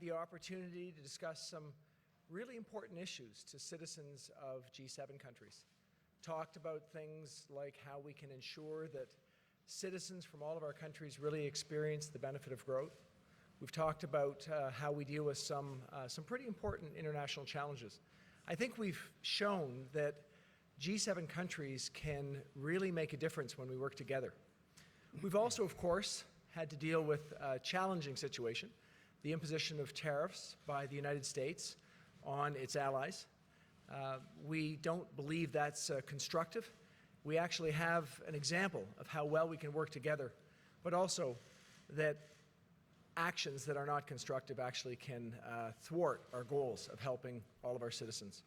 the opportunity to discuss some really important issues to citizens of G7 countries. Talked about things like how we can ensure that citizens from all of our countries really experience the benefit of growth. We've talked about how we deal with some pretty important international challenges. I think we've shown that G7 countries can really make a difference when we work together. We've also, of course, had to deal with a challenging situation, the imposition of tariffs by the United States on its allies. We don't believe that's constructive. We actually have an example of how well we can work together, but also that actions that are not constructive actually can thwart our goals of helping all of our citizens.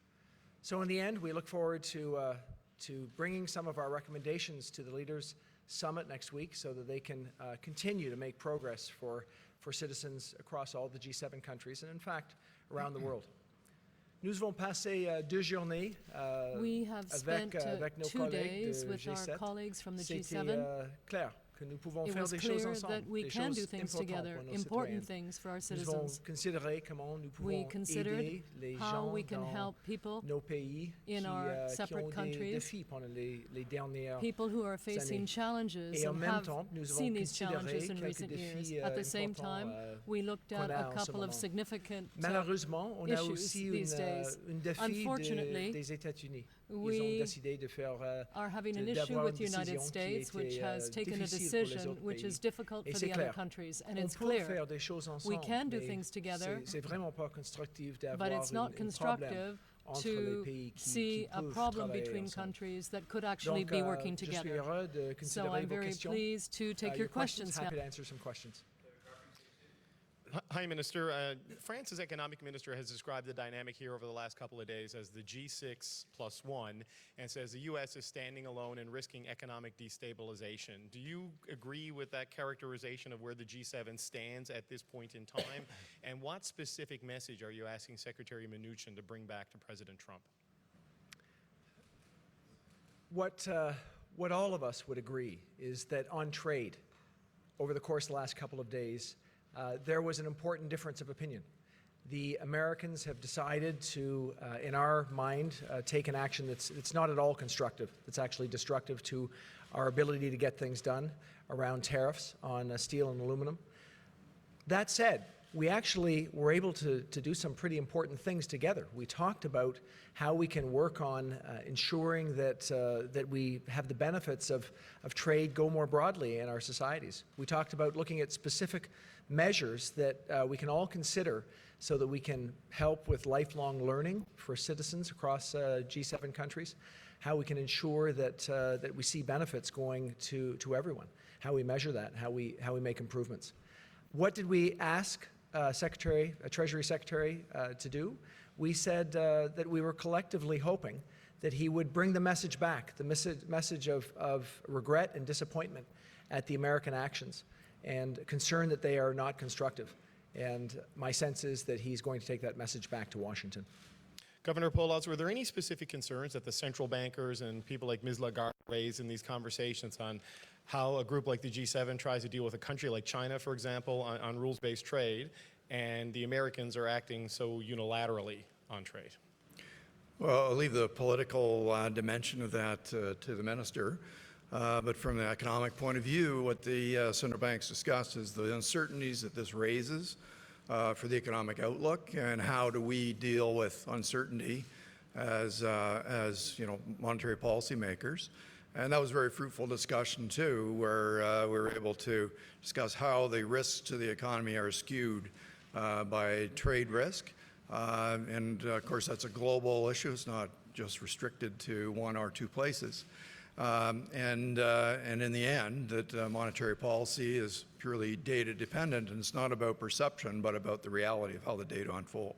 So in the end, we look forward to bringing some of our recommendations to the Leaders' Summit next week so that they can continue to make progress for citizens across all the G7 countries and, in fact, around the world. Nous avons passé 2 journées we have spent avec nos 2 days with our G7. colleagues from the C'était G7. clair que nous pouvons It faire was des choses clear ensemble, that we des can do choses things importantes together, pour nos important citoyens. things for our Nous avons citizens. considéré comment nous We pouvons considered aider les how gens we can dans help people nos pays in our qui separate ont des countries, défis pendant les dernières people who are facing années. challenges Et en and même have temps, nous seen avons these challenges in considéré recent quelques years. défis At the same importants time, we looked at qu'on a a en ce couple of moment. significant Malheureusement, on a issues aussi these days. une défi Unfortunately, des États-Unis. Ils we ont décidé de faire are having an d'avoir issue une with the United décision qui States, which était, has taken a difficile pour les decision autres which pays. is difficult Et for c'est the other clair. countries. And On it's peut clear faire des choses ensemble, we can do mais things together, c'est vraiment pas constructif but d'avoir it's not un problème constructive entre les to pays see qui a peuvent problem travailler between ensemble. countries that could actually Donc, be working je suis together. heureux de So considérer I'm vos very questions. pleased to take your questions now. Happy to answer some questions. Hi, Minister. France's economic minister has described the dynamic here over the last couple of days as the G6+1 and says the U.S. is standing alone and risking economic destabilization. Do you agree with that characterization of where the G7 stands at this point in time? And what specific message are you asking Secretary Mnuchin to bring back to President Trump? What all of us would agree is that on trade, over the course of the last couple of days, there was an important difference of opinion. The Americans have decided to, in our mind, take an action that's not at all constructive. It's actually destructive to our ability to get things done around tariffs on steel and aluminum. That said, we actually were able to do some pretty important things together. We talked about how we can work on ensuring that we have the benefits of trade go more broadly in our societies. We talked about looking at specific measures that we can all consider so that we can help with lifelong learning for citizens across G7 countries, how we can ensure that we see benefits going to everyone, how we measure that, how we make improvements. What did we ask Treasury Secretary to do? We said that we were collectively hoping that he would bring the message back, the message of regret and disappointment at the American actions and concern that they are not constructive. And my sense is that he's going to take that message back to Washington. Governor Polotz, were there any specific concerns that the central bankers and people like Ms. Lagarde raised in these conversations on how a group like the G7 tries to deal with a country like China, for example, on rules-based trade, and the Americans are acting so unilaterally on trade? Well, I'll leave the political dimension of that to the minister. But from the economic point of view, what the central banks discussed is the uncertainties that this raises for the economic outlook, and how do we deal with uncertainty as monetary policy makers. And that was a very fruitful discussion too, where we were able to discuss how the risks to the economy are skewed by trade risk. And of course, that's a global issue. It's not just restricted to one or two places. And in the end, that monetary policy is purely data dependent, and it's not about perception, but about the reality of how the data unfold.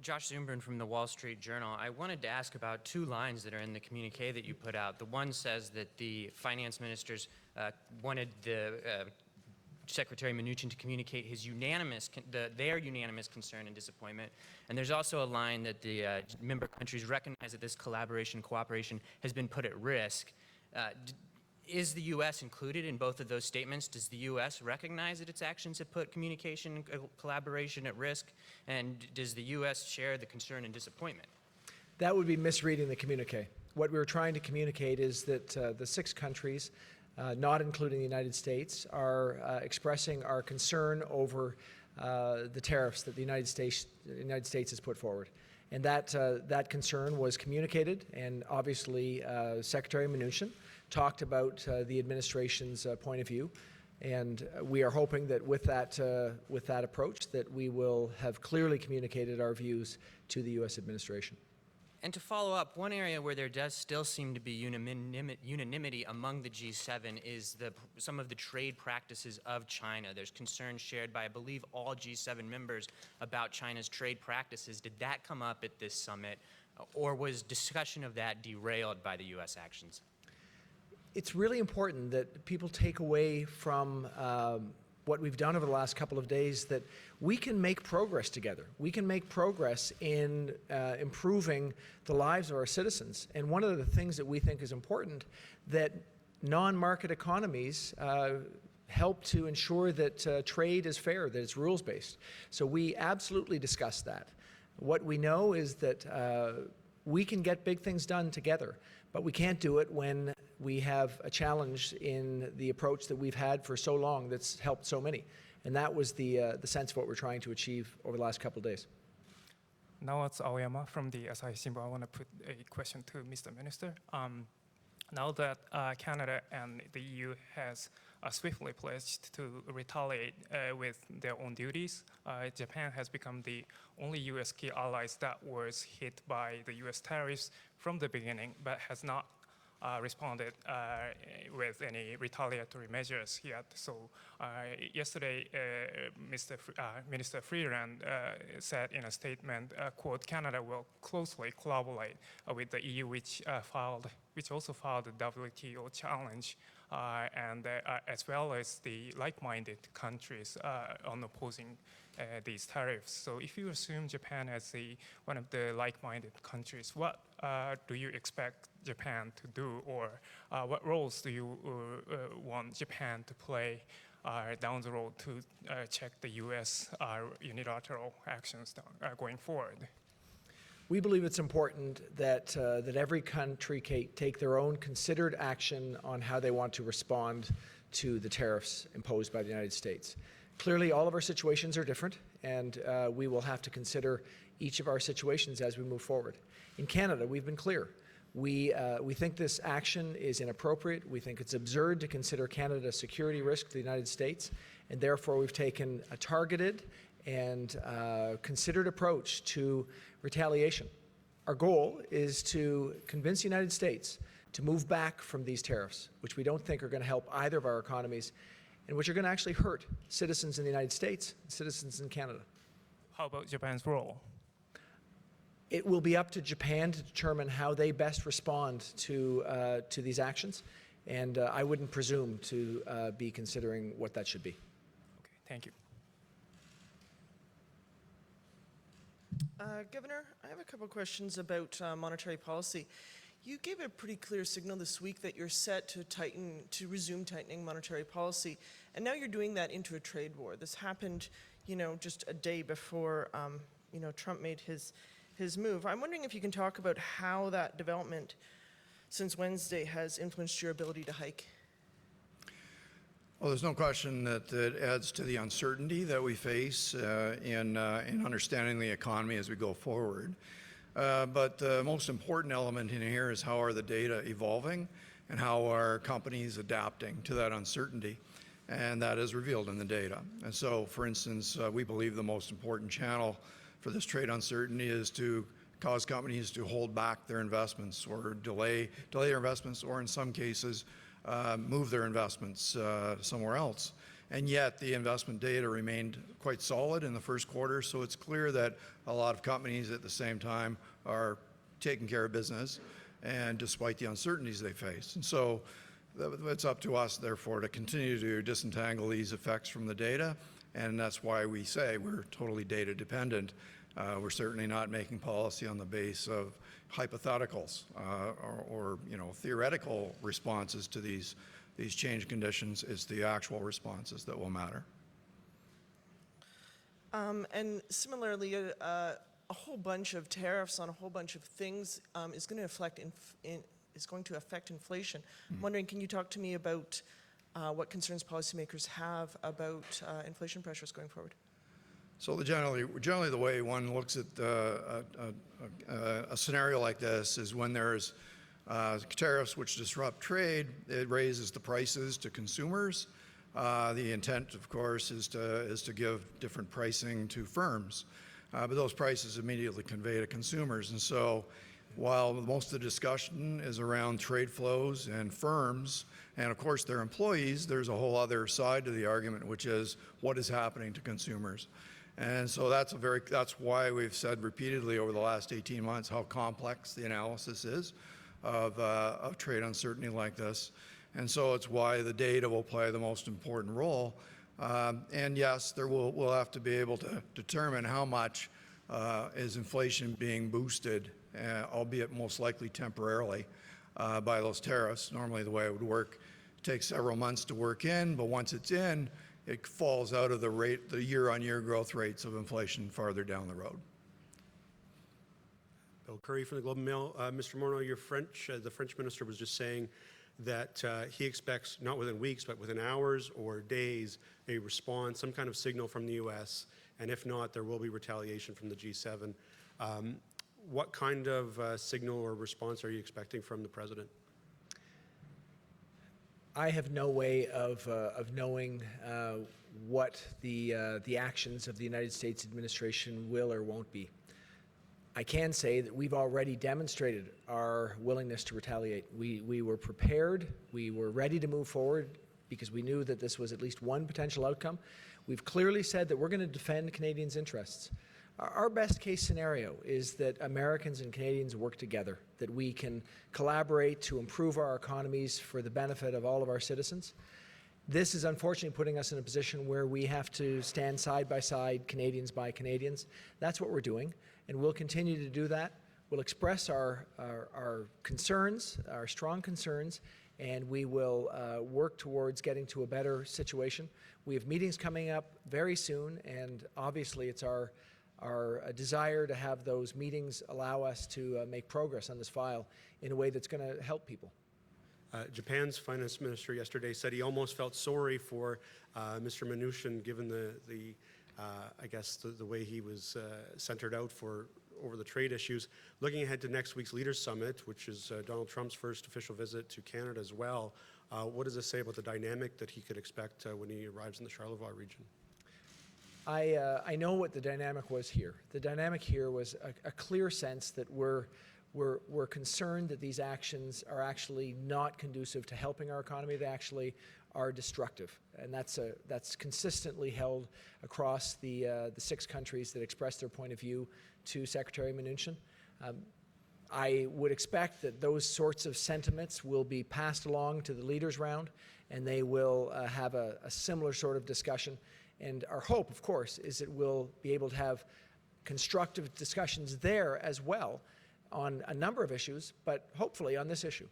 Josh Zumbrun from the Wall Street Journal. I wanted to ask about 2 lines that are in the communique that you put out. The one says that the finance ministers wanted the Secretary Mnuchin to communicate his their unanimous concern and disappointment. And there's also a line that the member countries recognize that this collaboration, cooperation has been put at risk. Is the U.S. included in both of those statements? Does the U.S. recognize that its actions have put communication and collaboration at risk? And does the U.S. share the concern and disappointment? That would be misreading the communique. What we were trying to communicate is that the 6 countries, not including the United States, are expressing our concern over the tariffs that the United States has put forward. And that concern was communicated, and obviously Secretary Mnuchin talked about the administration's point of view. And we are hoping that with that approach that we will have clearly communicated our views to the U.S. administration. And to follow up, one area where there does still seem to be unanimity among the G7 is some of the trade practices of China. There's concerns shared by, I believe, all G7 members about China's trade practices. Did that come up at this summit, or was discussion of that derailed by the U.S. actions? It's really important that people take away from what we've done over the last couple of days that we can make progress together. We can make progress in improving the lives of our citizens. And one of the things that we think is important, that non-market economies help to ensure that trade is fair, that it's rules-based. So we absolutely discuss that. What we know is that we can get big things done together, but we can't do it when we have a challenge in the approach that we've had for so long that's helped so many. And that was the sense of what we're trying to achieve over the last couple of days. Now it's Aoyama from the Asahi Shimbun. I want to put a question to Mr. Minister. Now that Canada and the EU has swiftly pledged to retaliate with their own duties, Japan has become the only U.S. key allies that was hit by the U.S. tariffs from the beginning, but has not responded with any retaliatory measures yet. So yesterday, Minister Freeland said in a statement, quote, Canada will closely collaborate with the EU, which also filed a WTO challenge, and as well as the like-minded countries on opposing these tariffs. So if you assume Japan as one of the like-minded countries, what do you expect Japan to do, or what roles do you want Japan to play down the road to check the U.S. unilateral actions going forward? We believe it's important that every country take their own considered action on how they want to respond to the tariffs imposed by the United States. Clearly, all of our situations are different, and we will have to consider each of our situations as we move forward. In Canada, we've been clear. We think this action is inappropriate. We think it's absurd to consider Canada a security risk to the United States, and therefore we've taken a targeted and considered approach to retaliation. Our goal is to convince the United States to move back from these tariffs, which we don't think are going to help either of our economies, and which are going to actually hurt citizens in the United States and citizens in Canada. How about Japan's role? It will be up to Japan to determine how they best respond to these actions, and I wouldn't presume to be considering what that should be. Okay, thank you. Governor, I have a couple questions about monetary policy. You gave a pretty clear signal this week that you're set to resume tightening monetary policy, and now you're doing that into a trade war. This happened, just a day before, Trump made his move. I'm wondering if you can talk about how that development since Wednesday has influenced your ability to hike. Well, there's no question that it adds to the uncertainty that we face in understanding the economy as we go forward. But the most important element in here is how are the data evolving and how are companies adapting to that uncertainty. And that is revealed in the data. And so, for instance, we believe the most important channel for this trade uncertainty is to cause companies to hold back their investments or delay their investments, or in some cases, move their investments somewhere else. And yet the investment data remained quite solid in the first quarter, so it's clear that a lot of companies at the same time are taking care of business, and despite the uncertainties they face. And so it's up to us, therefore, to continue to disentangle these effects from the data, and that's why we say we're totally data dependent. We're certainly not making policy on the base of hypotheticals or theoretical responses to these change conditions. It's the actual responses that will matter. And similarly, a whole bunch of tariffs on a whole bunch of things is going to affect inflation. I'm wondering, can you talk to me about what concerns policymakers have about inflation pressures going forward? So generally the way one looks at a scenario like this is when there's tariffs which disrupt trade, it raises the prices to consumers. The intent, of course, is to give different pricing to firms, but those prices immediately convey to consumers. And so while most of the discussion is around trade flows and firms, and of course their employees, there's a whole other side to the argument, which is what is happening to consumers. And so that's why we've said repeatedly over the last 18 months how complex the analysis is of trade uncertainty like this. And so it's why the data will play the most important role. And yes, we'll have to be able to determine how much is inflation being boosted, albeit most likely temporarily, by those tariffs. Normally the way it would work, it takes several months to work in, but once it's in, it falls out of the year-on-year growth rates of inflation farther down the road. Bill Curry from the Globe and Mail. Mr. Morneau, the French minister was just saying that he expects, not within weeks, but within hours or days, a response, some kind of signal from the U.S., and if not, there will be retaliation from the G7. What kind of signal or response are you expecting from the president? I have no way of knowing what the actions of the United States administration will or won't be. I can say that we've already demonstrated our willingness to retaliate. We were prepared, we were ready to move forward because we knew that this was at least one potential outcome. We've clearly said that we're going to defend Canadians' interests. Our best case scenario is that Americans and Canadians work together, that we can collaborate to improve our economies for the benefit of all of our citizens. This is unfortunately putting us in a position where we have to stand side by side, Canadians by Canadians. That's what we're doing, and we'll continue to do that. We'll express our concerns, our strong concerns, and we will work towards getting to a better situation. We have meetings coming up very soon, and obviously it's our desire to have those meetings allow us to make progress on this file in a way that's going to help people. Japan's finance minister yesterday said he almost felt sorry for Mr. Mnuchin, given I guess the way he was centered out over the trade issues. Looking ahead to next week's Leaders Summit, which is Donald Trump's first official visit to Canada as well, what does this say about the dynamic that he could expect when he arrives in the Charlevoix region? I know what the dynamic was here. The dynamic here was a clear sense that we're concerned that these actions are actually not conducive to helping our economy. They actually are destructive, and that's consistently held across the 6 countries that expressed their point of view to Secretary Mnuchin. I would expect that those sorts of sentiments will be passed along to the leaders round, and they will have a similar sort of discussion. And our hope, of course, is that we'll be able to have constructive discussions there as well on a number of issues, but hopefully on this issue.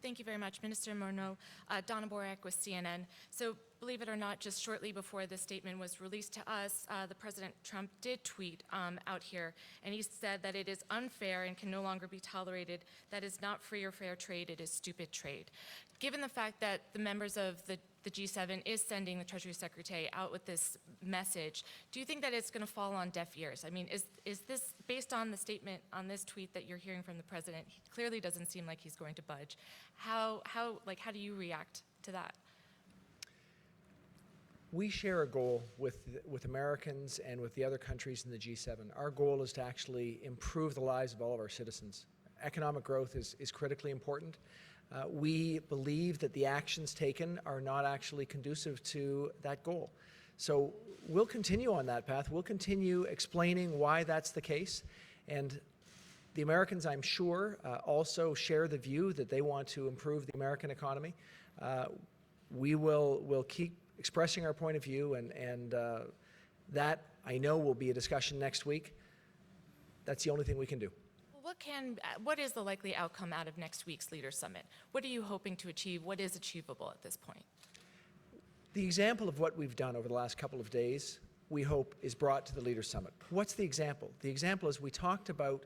Thank you very much, Minister Morneau. Donna Borak with CNN. So, believe it or not, just shortly before this statement was released to us, the President Trump did tweet out here, and he said that it is unfair and can no longer be tolerated. That is not free or fair trade, it is stupid trade. Given the fact that the members of the G7 is sending the Treasury Secretary out with this message, do you think that it's going to fall on deaf ears? I mean, is this, based on the statement on this tweet that you're hearing from the President, he clearly doesn't seem like he's going to budge. How do you react to that? We share a goal with Americans and with the other countries in the G7. Our goal is to actually improve the lives of all of our citizens. Economic growth is critically important. We believe that the actions taken are not actually conducive to that goal. So we'll continue on that path. We'll continue explaining why that's the case. And the Americans, I'm sure, also share the view that they want to improve the American economy. We'll keep expressing our point of view, and that, I know, will be a discussion next week. That's the only thing we can do. What is the likely outcome out of next week's Leaders Summit? What are you hoping to achieve? What is achievable at this point? The example of what we've done over the last couple of days, we hope, is brought to the Leaders Summit. What's the example? The example is we talked about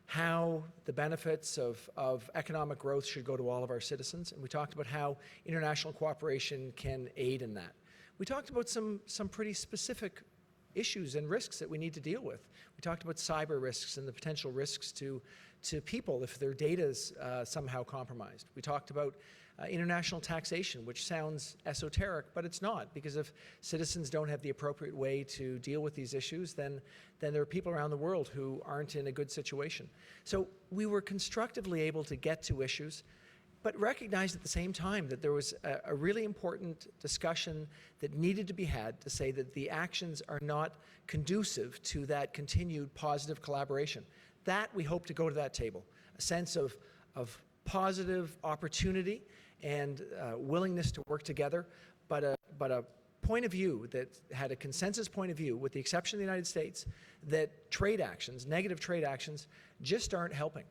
how the benefits of economic growth should go to all of our citizens, and we talked about how international cooperation can aid in that. We talked about some pretty specific issues and risks that we need to deal with. We talked about cyber risks and the potential risks to people if their data is somehow compromised. We talked about international taxation, which sounds esoteric, but it's not, because if citizens don't have the appropriate way to deal with these issues, then there are people around the world who aren't in a good situation. So we were constructively able to get to issues, but recognized at the same time that there was a really important discussion that needed to be had to say that the actions are not conducive to that continued positive collaboration. That, we hope to go to that table, a sense of positive opportunity and willingness to work together, but a point of view that had a consensus point of view, with the exception of the United States, that trade actions, negative trade actions, just aren't helping.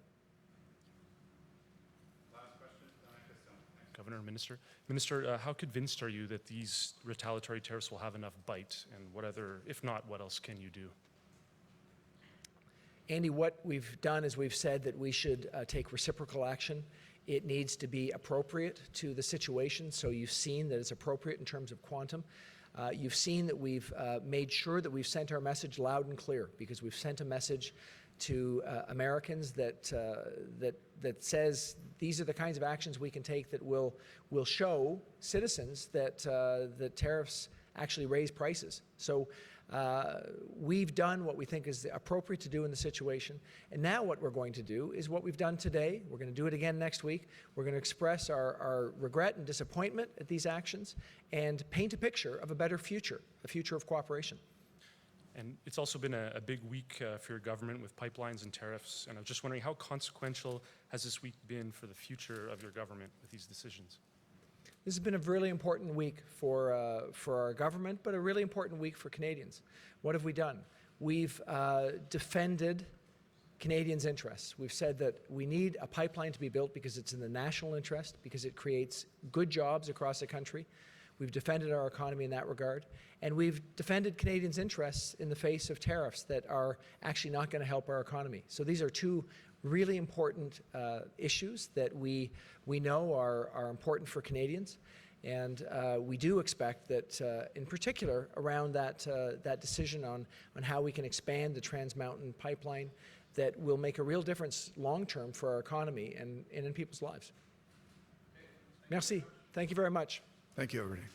Governor, Minister, how convinced are you that these retaliatory tariffs will have enough bite, and what other, if not, what else can you do? Andy, what we've done is we've said that we should take reciprocal action. It needs to be appropriate to the situation, so you've seen that it's appropriate in terms of quantum. You've seen that we've made sure that we've sent our message loud and clear, because we've sent a message to Americans that says these are the kinds of actions we can take that will show citizens that that tariffs actually raise prices. So we've done what we think is appropriate to do in the situation, and now what we're going to do is what we've done today. We're going to do it again next week. We're going to express our regret and disappointment at these actions and paint a picture of a better future, a future of cooperation. And it's also been a big week for your government with pipelines and tariffs, and I was just wondering, how consequential has this week been for the future of your government with these decisions? This has been a really important week for our government, but a really important week for Canadians. What have we done? We've defended Canadians' interests. We've said that we need a pipeline to be built because it's in the national interest, because it creates good jobs across the country. We've defended our economy in that regard, and we've defended Canadians' interests in the face of tariffs that are actually not going to help our economy. So these are two really important issues that we know are important for Canadians, and we do expect that, in particular, around that decision on how we can expand the Trans Mountain pipeline, that will make a real difference long-term for our economy and in people's lives. Merci. Thank you very much. Thank you, everybody.